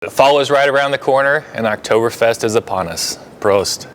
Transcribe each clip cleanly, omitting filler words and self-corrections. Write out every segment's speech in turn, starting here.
Fall is right around the corner, and Oktoberfest is upon us. Prost.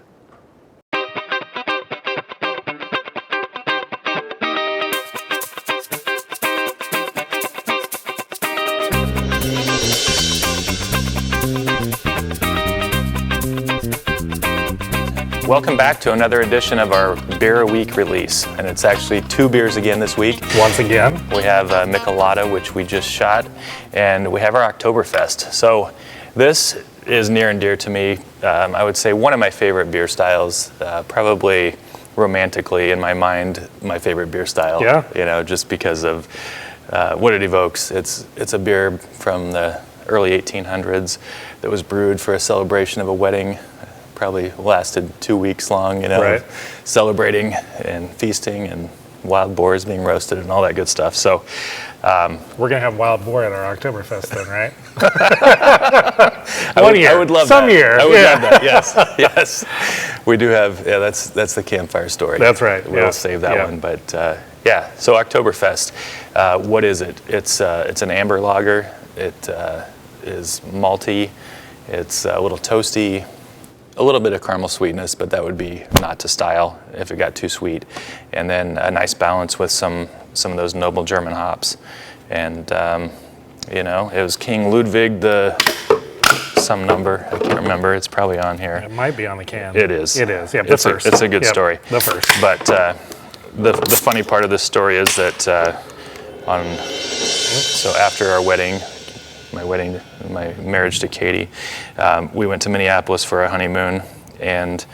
Welcome back to another edition of our Beer a Week release, and it's actually 2 beers again this week. Once again. We have Michelada, which we just shot, and we have our Oktoberfest. So this is near and dear to me. I would say one of my favorite beer styles, probably romantically in my mind, my favorite beer style. Yeah. You know, just because of what it evokes. It's a beer from the early 1800s that was brewed for a celebration of a wedding. Probably lasted 2 weeks long, you know, right. Celebrating and feasting and wild boars being roasted and all that good stuff. So we're gonna have wild boar at our Oktoberfest then, right? I would love some that. year. I would love that. Yes, yes. We do have. Yeah, that's the campfire story. That's right. We'll save that one. But yeah, so Oktoberfest. What is it? It's an amber lager. It is malty. It's a little toasty. A little bit of caramel sweetness, but that would be not to style if it got too sweet. And then a nice balance with some of those noble German hops. And you know, it was King Ludwig some number. I can't remember. It's probably on here. It might be on the can. It is. It is. Yeah, the first. It's a good story. The first. But the funny part of this story is that so after our wedding, my marriage to Katie, we went to Minneapolis for our honeymoon, and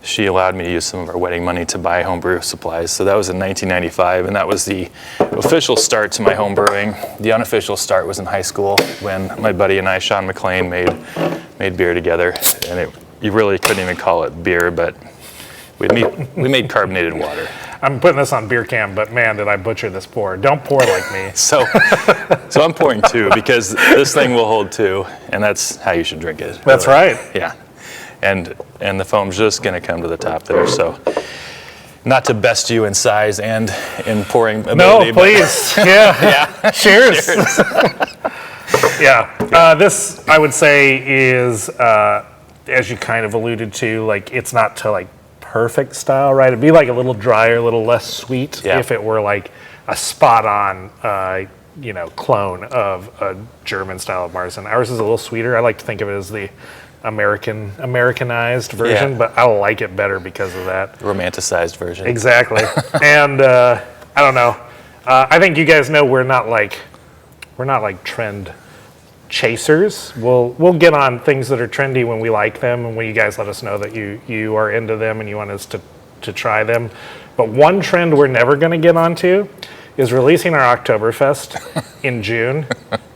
she allowed me to use some of our wedding money to buy homebrew supplies. So that was in 1995, and that was the official start to my home brewing. The unofficial start was in high school when my buddy and I, Sean McLean, made beer together, and you really couldn't even call it beer, but we made carbonated water. I'm putting this on beer can, but man, did I butcher this pour. Don't pour like me. So I'm pouring 2 because this thing will hold 2, and that's how you should drink it. That's really. right. Yeah. And the foam's just going to come to the top there. So not to best you in size and in pouring ability. No, please. Yeah. Cheers. Yeah. This, I would say, is, as you kind of alluded to, like, it's not to, like, perfect style, right? It'd be like a little drier, a little less sweet if it were like a spot on, clone of a German style of Marzen. Ours is a little sweeter. I like to think of it as the Americanized version, but I like it better because of that. Romanticized version. Exactly. And I don't know. I think you guys know we're not like trend chasers. We'll get on things that are trendy when we like them and when you guys let us know that you are into them and you want us to try them. But one trend we're never going to get onto is releasing our Oktoberfest in June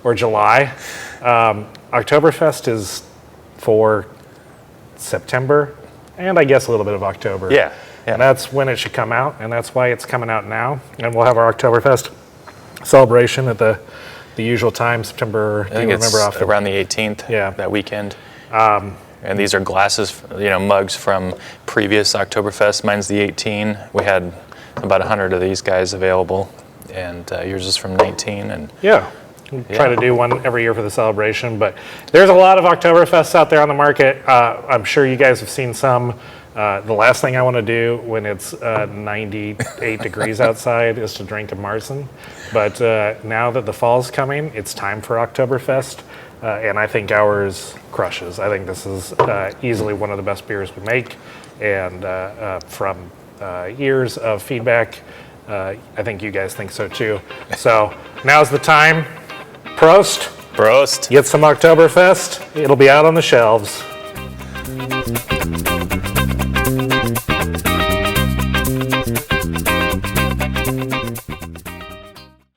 or July. Oktoberfest is for September and I guess a little bit of October. Yeah. And that's when it should come out, and that's why it's coming out now. And we'll have our Oktoberfest celebration at the usual time, September. I think it's around the 18th. Yeah. That weekend. And these are glasses, mugs from previous Oktoberfest. Mine's the 18. We had about 100 of these guys available, and yours is from 19. And we try to do one every year for the celebration. But there's a lot of Oktoberfests out there on the market. I'm sure you guys have seen some. The last thing I want to do when it's 98 degrees outside is to drink a Marzen. But now that the fall's coming, it's time for Oktoberfest. And I think ours crushes. I think this is easily one of the best beers we make. And from years of feedback, I think you guys think so too. So now's the time. Prost. Prost. Get some Oktoberfest. It'll be out on the shelves.